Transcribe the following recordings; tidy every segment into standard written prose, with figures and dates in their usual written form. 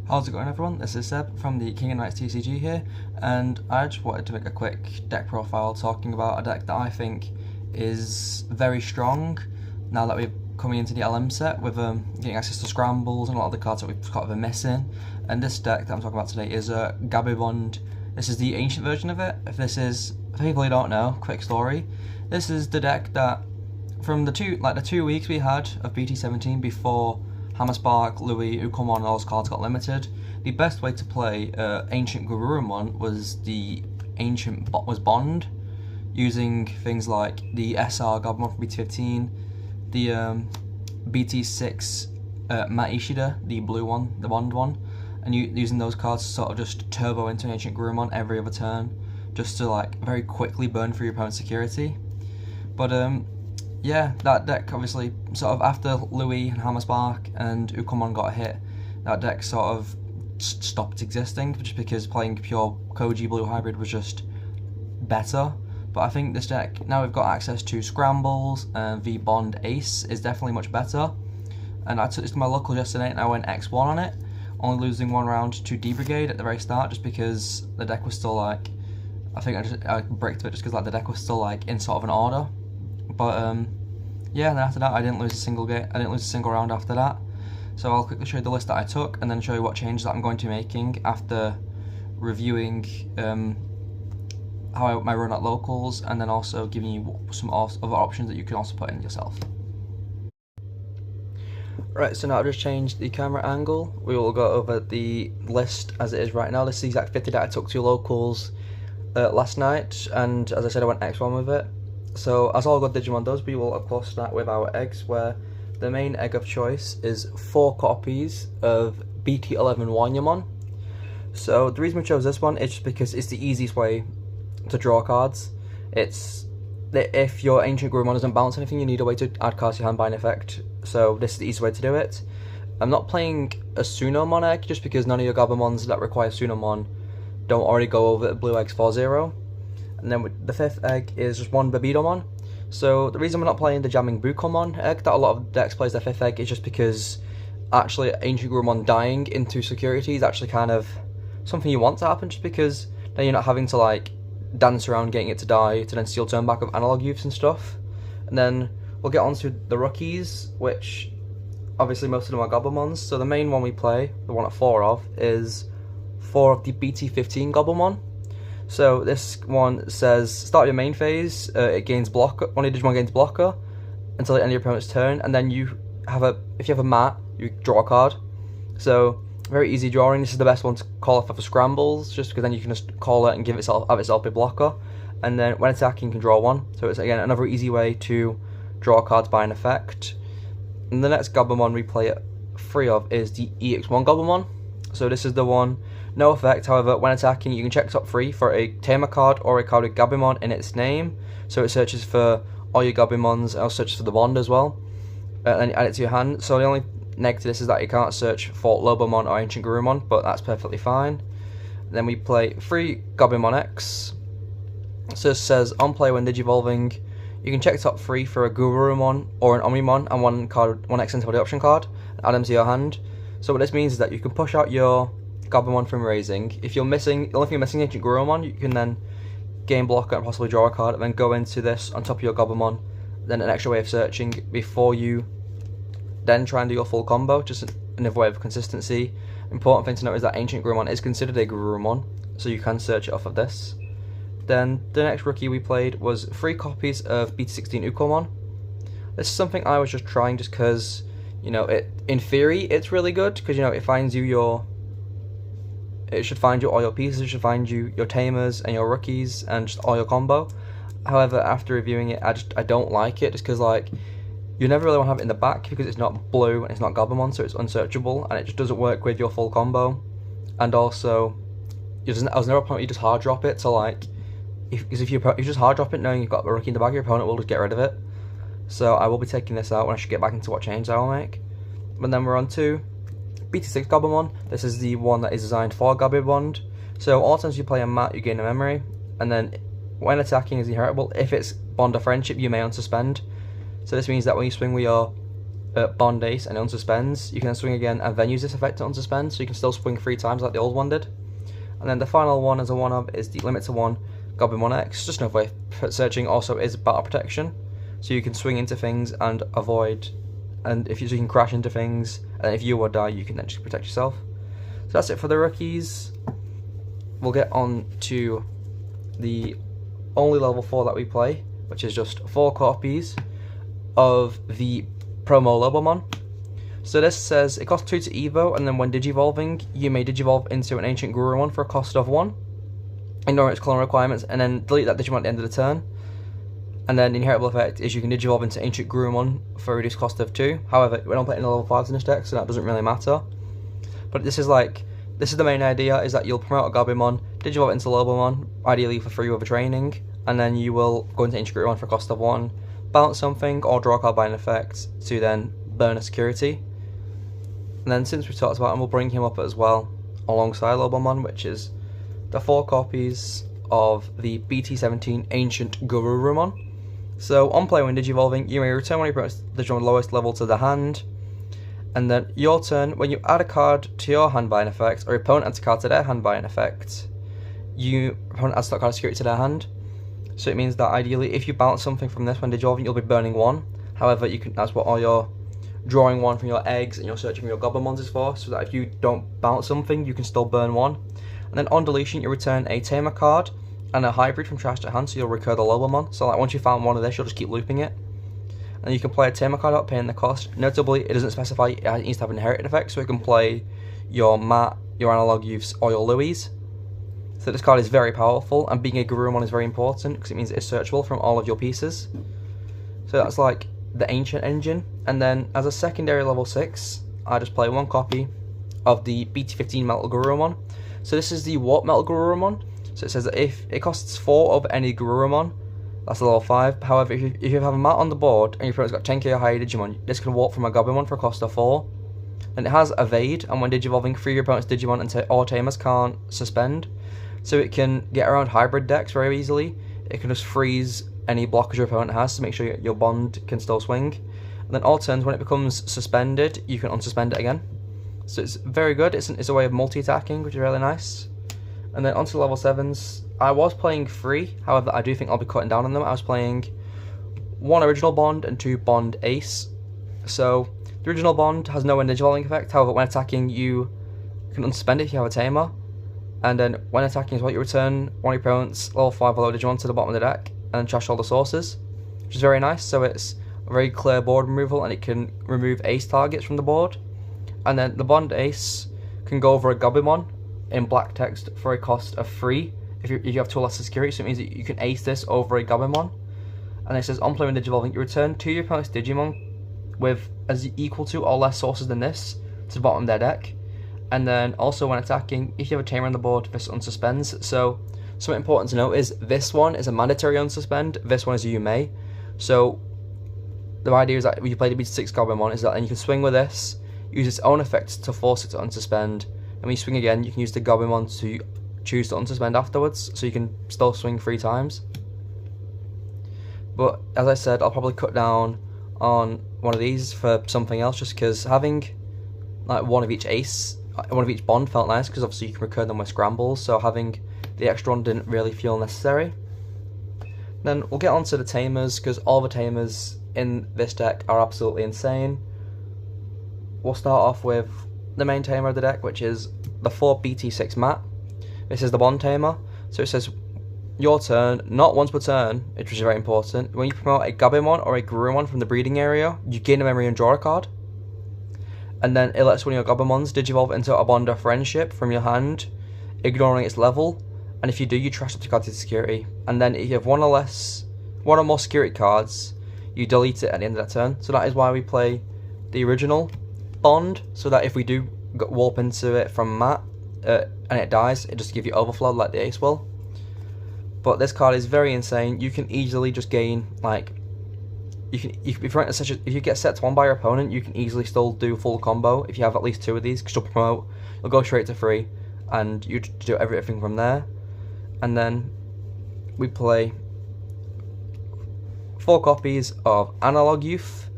How's it going, everyone? This is Seb from the King and Knights TCG here, and I just wanted to make a quick deck profile talking about a deck that I think is very strong now that we're coming into the LM set with getting access to scrambles and a lot of the cards that we've kind of been missing. And this deck that I'm talking about today is Gabumon Bond. This is the ancient version of it. For people who don't know, quick story. This is the deck that from the 2 weeks we had of BT17 before Hammerspark, Louis, Ukomon, and all those cards got limited. The best way to play Ancient Gabumon was Bond, using things like the SR Gabumon from BT15, the BT6 Matt Ishida, the blue one, the Bond one, and using those cards to sort of just turbo into an Ancient Gabumon every other turn, just to like very quickly burn through your opponent's security. But yeah, that deck obviously, sort of after Louis and Hammerspark and Ukomon got hit, that deck sort of stopped existing, just because playing pure Koji Blue Hybrid was just better. But I think this deck, now we've got access to Scrambles and the Bond Ace, is definitely much better. And I took this to my locals yesterday and I went X1 on it, only losing one round to D-Brigade at the very start, just because the deck was still like, I think I bricked it just because like the deck was still like in sort of an order. But yeah, and then after that I didn't lose a single round after that. So I'll quickly show you the list that I took and then show you what changes that I'm going to be making after reviewing how I my run at locals, and then also giving you some other options that you can also put in yourself. Right, so now I've just changed the camera angle. We will go over the list as it is right now. This is the exact 50 that I took to locals last night, and as I said, I went X1 with it. So as all good Digimon does, we will of course start with our eggs, where the main egg of choice is 4 copies of BT11 Wanyamon. So the reason we chose this one is just because it's the easiest way to draw cards. It's that if your Ancient Gabumon doesn't bounce anything, you need a way to add cards to your hand by an effect. So this is the easy way to do it. I'm not playing a Sunomon egg just because none of your Gabumons that require Sunomon don't already go over blue eggs 4-0. And then the 5th egg is just 1 Babidomon. So the reason we're not playing the Jamming Bukomon egg that a lot of decks plays their 5th egg is just because actually Ancient Gabumon dying into security is actually kind of something you want to happen, just because then you're not having to like dance around getting it to die to then steal turn back of analog youths and stuff. And then we'll get on to the rookies, which obviously most of them are Gabumons. So the main one we play, the one at 4 of, is 4 of the BT15 Gabumon. So this one says, start your main phase, it gains blocker, one of your Digimon gains blocker until the end of your opponent's turn, and then if you have a mat, you draw a card. So very easy drawing. This is the best one to call off for scrambles, just because then you can just call it and have itself a blocker, and then when attacking you can draw 1. So it's again another easy way to draw cards by an effect. And the next Gabumon we play at 3 of is the EX1 Gabumon. So this is the one, no effect, however, when attacking you can check top 3 for a Tamer card or a card with Gabumon in its name. So it searches for all your Gabumons, and also searches for the Bond as well, and add it to your hand. So the only negative to this is that you can't search for Lobomon or Ancient Gabumon, but that's perfectly fine. Then we play 3 Gabumon X. So it says, on play when digivolving, you can check top 3 for a Gurumon or an Omnimon and one X into the option card, and add them to your hand. So what this means is that you can push out your Gabumon from raising. If you're missing, the only thing you're missing Ancient Gurumon, you can then gain blocker and possibly draw a card, and then go into this on top of your Gabumon, then an extra way of searching before you then try and do your full combo, just another way of consistency. Important thing to note is that Ancient Gurumon is considered a Gurumon, so you can search it off of this. Then the next rookie we played was 3 copies of BT16 Ukomon. This is something I was just trying just because, you know, in theory it's really good, because you know it should find you all your pieces, it should find you your Tamers and your rookies and just all your combo. However, after reviewing it, I don't like it, just because like you never really want to have it in the back because it's not blue and it's not Gabumon, so it's unsearchable and it just doesn't work with your full combo. And also, I was never a point where you just hard drop it, so like if you just hard drop it knowing you've got a rookie in the back, your opponent will just get rid of it. So I will be taking this out when I should get back into what change I will make. But then we're on to BT6 Gabumon. This is the one that is designed for Gabumon Bond. So all times you play a mat, you gain a memory, and then when attacking is inheritable. If it's Bond or Friendship, you may unsuspend. So this means that when you swing with your Bond Ace and it unsuspends, you can then swing again and then use this effect to unsuspend, so you can still swing 3 times like the old one did. And then the final one as a one-of is the limit to 1 Gabumon X, just another way of searching. Also is battle protection, so you can swing into things and avoid, and if you, so you can crash into things, and if you would die you can then just protect yourself. So that's it for the rookies. We'll get on to the only level 4 that we play, which is just 4 copies of the promo Gabumon. So this says it costs 2 to evo, and then when digivolving you may digivolve into an ancient Gabumon for a cost of 1. Ignore its clone requirements and then delete that Digimon at the end of the turn. And then the inheritable effect is you can digivolve into ancient Gabumon for a reduced cost of 2. However, we don't play any level 5s in this deck, so that doesn't really matter. But this is the main idea, is that you'll promote a Gabumon, digivolve it into Gabumon, ideally for free with a training, and then you will go into ancient Gabumon for a cost of 1, bounce something or draw a card by an effect to then burn a security. And then since we've talked about him, we'll bring him up as well alongside Gabumon, which is the 4 copies of the BT17 Ancient Gabumon. So on play when digivolving, you may return one of your opponent's Digimon lowest level to the hand, and then your turn, when you add a card to your hand by an effect, or your opponent adds a card to their hand by an effect, your opponent adds that card of security to their hand. So it means that ideally, if you bounce something from this when digivolving, you'll be burning 1. However, you can, that's what all your drawing 1 from your eggs and your searching for your Gabumons is for, so that if you don't bounce something, you can still burn 1. And then on deletion, you return a Tamer card and a hybrid from trash to hand, so you'll recur the Gabumon. So like once you found one of this, you'll just keep looping it. And you can play a Tamer card out, paying the cost. Notably, it doesn't specify it needs to have an inherited effect, so it can play your Matt, your Analog Youths, or your Louis. So this card is very powerful, and being a Gabumon is very important, because it means it's searchable from all of your pieces. So that's like the Ancient engine. And then as a secondary level 6, I just play 1 copy of the BT15 Metal Gabumon. So this is the Warp Metal Gabumon. So it says that if it costs 4 of any Gabumon, that's a level 5. However, if you have a mat on the board and your opponent's got 10k or higher Digimon, this can warp from a Gabumon for a cost of 4. And it has Evade, and when digivolving, 3 of your opponent's Digimon and or Tamers can't suspend. So it can get around hybrid decks very easily. It can just freeze any blockers your opponent has to make sure your Bond can still swing. And then all turns, when it becomes suspended, you can unsuspend it again. So it's very good. It's a way of multi-attacking, which is really nice. And then onto level 7s. I was playing 3, however I do think I'll be cutting down on them. I was playing 1 original Bond and 2 Bond Ace. So the original Bond has no digivolving effect, however when attacking you can unsuspend it if you have a Tamer. And then when attacking as well, you return one of your opponent's level 5 or lower Digimon to the bottom of the deck and then trash all the sources, which is very nice. So it's a very clear board removal, and it can remove Ace targets from the board. And then the Bond Ace can go over a Gabumon in black text for a cost of 3 if you have 2 less security, so it means that you can ace this over a Gabumon. And it says on play when digivolving, you return 2 of your opponent's Digimon with as equal to or less sources than this to the bottom of their deck. And then also when attacking, if you have a Tamer on the board, this unsuspends. So something important to note is this one is a mandatory unsuspend, this one is a you may. So the idea is that when you play the BT6 Gabumon, is that then you can swing with this, use its own effect to force it to unsuspend, and when you swing again, you can use the Gabumon to choose to unsuspend afterwards, so you can still swing 3 times. But as I said, I'll probably cut down on one of these for something else, just because having like one of each ace, one of each Bond felt nice, because obviously you can recur them with scrambles, so having the extra one didn't really feel necessary. Then we'll get on to the Tamers, because all the Tamers in this deck are absolutely insane. We'll start off with the main Tamer of the deck, which is the 4 BT6 Mat. This is the Bond Tamer. So it says, your turn, not once per turn, which is very important. When you promote a Gabumon or a Gabumon from the breeding area, you gain a memory and draw a card. And then it lets one of your Gabumons digivolve into a Bond of Friendship from your hand, ignoring its level. And if you do, you trash up to card to security. And then if you have one or more security cards, you delete it at the end of that turn. So that is why we play the original Bond, so that if we do warp into it from Matt and it dies, it just gives you overflow like the Ace will. But this card is very insane. You can easily just gain, like, if you get set to 1 by your opponent, you can easily still do a full combo if you have at least 2 of these, because you'll promote, you'll go straight to 3, and you do everything from there. And then we play 4 copies of Analog Youth.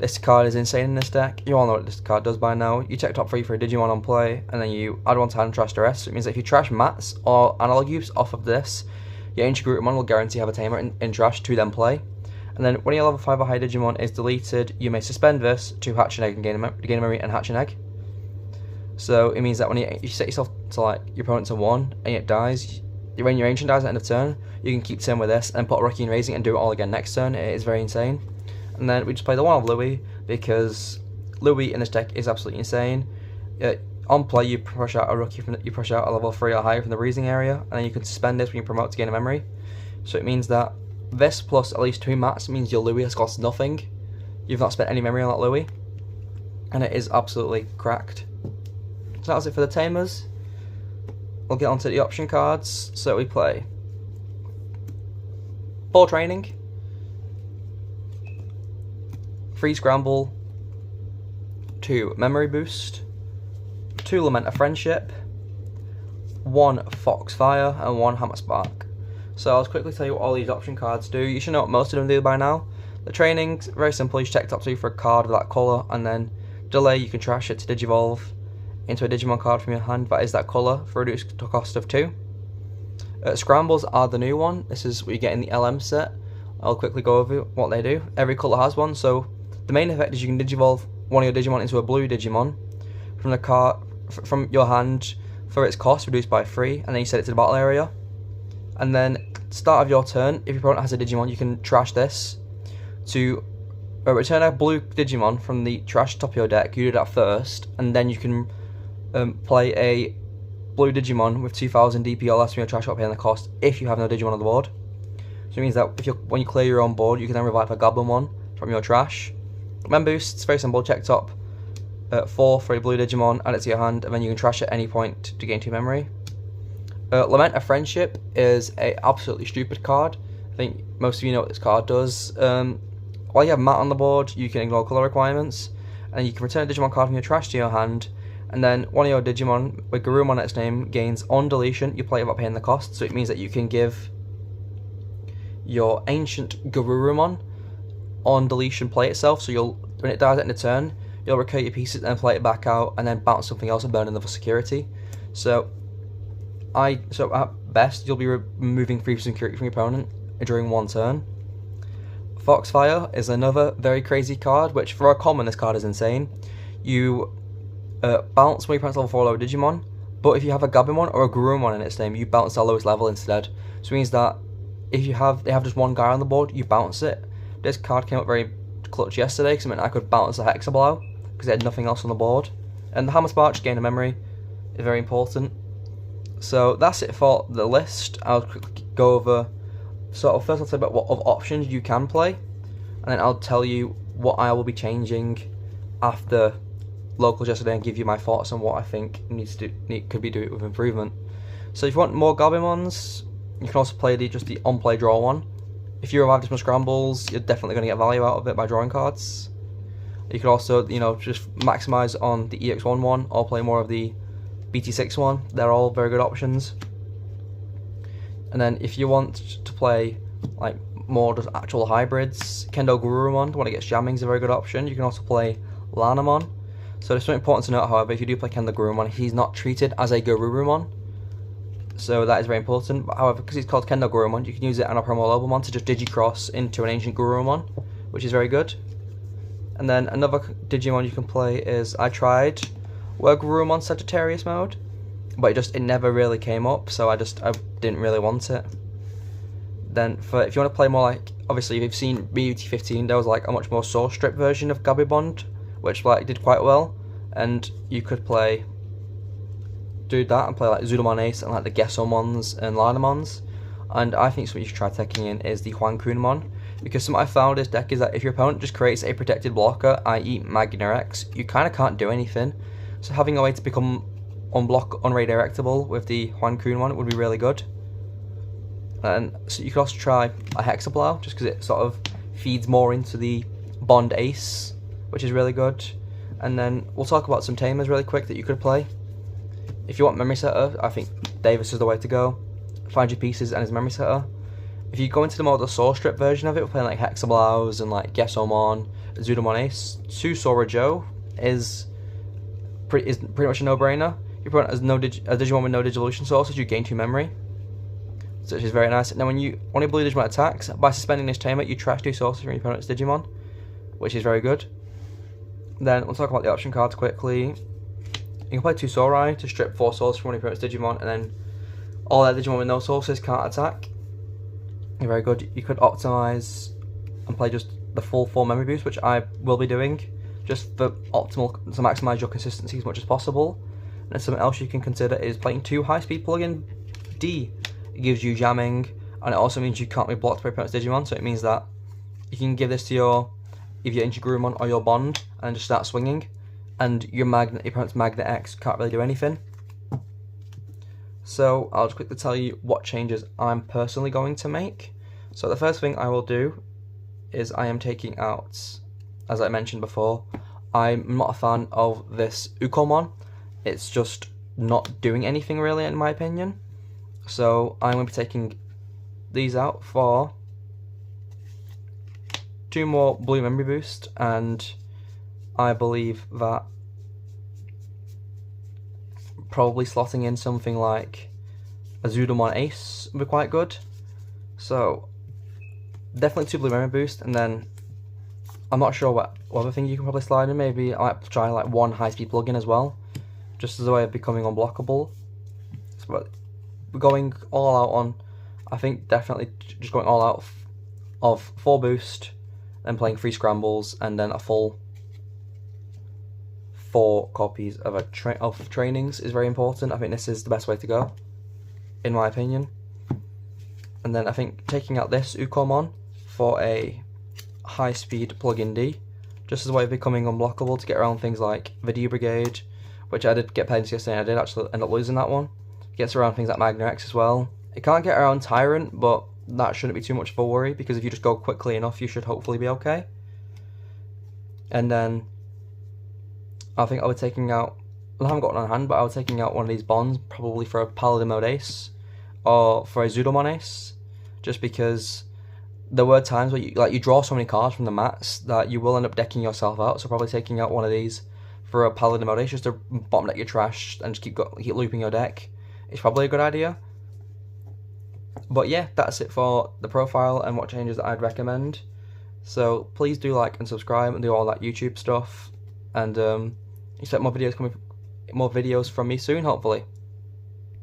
This card is insane in this deck. You all know what this card does by now. You check top 3 for a Digimon on play, and then you add 1 to hand and trash the rest. So it means that if you trash mats or analog use off of this, your ancient Gabumon will guarantee have a tamer in trash to then play. And then when your level 5 or high Digimon is deleted, you may suspend this to hatch an egg and gain a memory and hatch an egg. So it means that when you set yourself to like your opponent to 1 and it dies, when your ancient dies at the end of turn, you can keep turn with this and put a Rookie in raising and do it all again next turn. It is very insane. And then we just play the one of Louis, because Louis in this deck is absolutely insane. On play, you push out a Rookie you push out a level 3 or higher from the raising area, and then you can suspend this when you promote to gain a memory. So it means that this plus at least 2 mats means your Louis has cost nothing. You've not spent any memory on that Louis, and it is absolutely cracked. So that was it for the tamers. We'll get on to the option cards. So we play Ball Training, 3 Scramble, 2 Memory Boost, 2 Lament of Friendship, 1 Foxfire, and 1 Hammer Spark. So I'll quickly tell you what all these option cards do. You should know what most of them do by now. The training's very simple. You check top 2 for a card of that colour, and then delay, you can trash it to Digivolve into a Digimon card from your hand that is that colour for a reduced cost of 2. Scrambles are the new one. This is what you get in the LM set. I'll quickly go over what they do. Every colour has one, so the main effect is you can Digivolve one of your Digimon into a blue Digimon from the card from your hand for its cost reduced by 3, and then you set it to the battle area. And then start of your turn, if your opponent has a Digimon, you can trash this to return a blue Digimon from the trash top of your deck. You do that first, and then you can play a blue Digimon with 2000 DP or less from your trash up paying the cost if you have no Digimon on the board. So it means that when you clear your own board, you can then revive a Gabumon from your trash. Mem boost, it's very simple. Check top 4 for a blue Digimon, add it to your hand, and then you can trash at any point to gain 2 memory. Lament of Friendship is a absolutely stupid card. I think most of you know what this card does. While you have mat on the board, you can ignore colour requirements, and you can return a Digimon card from your trash to your hand, and then one of your Digimon with Gabumon on its name gains on deletion, you play it without paying the cost. So it means that you can give your ancient Gabumon on deletion play itself, so when it dies at the end of turn, you'll recur your pieces and play it back out, and then bounce something else and burn another security. So at best, you'll be removing 3 security from your opponent during 1 turn. Foxfire is another very crazy card, which for a common, this card is insane. You bounce when your opponent's level 4 lower Digimon, but if you have a Gabumon or a Gabumon in its name, you bounce their lowest level instead. So it means that if they have just 1 guy on the board, you bounce it. This card came up very clutch yesterday, because it meant I could bounce a Hexablow, because it had nothing else on the board. And the Hammer Spark, just gain a memory, is very important. So that's it for the list. I'll quickly go over, first I'll tell you about what of options you can play, and then I'll tell you what I will be changing after locals yesterday and give you my thoughts on what I think could be doing with improvement. So if you want more Gabumons, you can also play just the on-play draw one. If you revive this from Scrambles, you're definitely going to get value out of it by drawing cards. You could also, just maximise on the EX1 one, or play more of the BT6 one. They're all very good options. And then if you want to play like more just actual hybrids, Kendo Gurumon, the one that gets jamming, is a very good option. You can also play Lanamon. So there's something important to note, however, if you do play Kendo Gurumon, he's not treated as a Garurumon. So that is very important. But however, because he's called Kendo Gurumon, you can use it on a promo Lobomon to just Digicross into an ancient Gurumon, which is very good. And then another Digimon you can play is, I tried Gurumon Sagittarius mode, but it never really came up, so I didn't really want it. Then if you want to play more like, obviously if you've seen BUT15, there was like a much more Soul Strip version of Gabumon Bond, which did quite well, and you could do that and play like Zudamon Ace and like the Gesomons and Lanamons. And I think something you should try taking in is the Huankunmon, because something I found this deck is that if your opponent just creates a protected blocker, i.e. Magna X, you kind of can't do anything. So having a way to become unredirectable with the Huankunmon would be really good. And so you could also try a Hexablow, just because it sort of feeds more into the Bond Ace, which is really good. And then we'll talk about some tamers really quick that you could play. If you want memory setter, I think Davis is the way to go. Find your pieces and his memory setter. If you go into the more the Soul Strip version of it, we're playing like Hexablows and like Gesomon Azudamon Ace. Susora Joe is pretty much a no-brainer. Your opponent has a Digimon with no Digivolution sources, you gain 2 memory, so which is very nice. Now when your blue Digimon attacks, by suspending this timer, you trash 2 sources from your opponent's Digimon, which is very good. Then we'll talk about the option cards quickly. You can play 2 Sorai to strip 4 sources from one of your opponent's Digimon, and then all that Digimon with no sources can't attack. Very good. You could optimize and play just the full 4 memory boost, which I will be doing, just for optimal, to maximize your consistency as much as possible. And something else you can consider is playing 2 high-speed plug-in D. It gives you jamming, and it also means you can't be blocked by your opponent's Digimon, so it means that you can give this to your Gabumon or your Bond and just start swinging, and your opponent's Magnet X can't really do anything. So I'll just quickly tell you what changes I'm personally going to make. So the first thing I will do is I am taking out, as I mentioned before, I'm not a fan of this Ukomon. It's just not doing anything really, in my opinion. So I'm going to be taking these out for 2 more blue memory boost, and I believe that probably slotting in something like Azudamon Ace would be quite good. So definitely 2 blue memory boost, and then I'm not sure what other thing you can probably slide in. Maybe I might try like 1 high-speed plug-in as well, just as a way of becoming unblockable. So, we're going all out on, I think definitely just going all out of 4 boost, then playing 3 scrambles, and then a full 4 copies of trainings is very important. I think this is the best way to go, in my opinion. And then I think taking out this Ukomon for a high-speed plug-in D, just as a way of becoming unblockable to get around things like the D Brigade, which I did get played yesterday, and I did actually end up losing that one. It gets around things like Magna X as well. It can't get around Tyrant, but that shouldn't be too much of a worry, because if you just go quickly enough, you should hopefully be okay. And then I think I was taking out, well, I haven't got one on hand, but I was taking out one of these bonds, probably for a Paladin Mode Ace, or for a Azudamon Ace, just because there were times where you draw so many cards from the mats that you will end up decking yourself out, so probably taking out one of these for a Paladin Mode Ace, just to bottom deck your trash and just keep looping your deck, is probably a good idea. But yeah, that's it for the profile and what changes that I'd recommend. So please do like and subscribe and do all that YouTube stuff, and expect more videos from me soon, hopefully.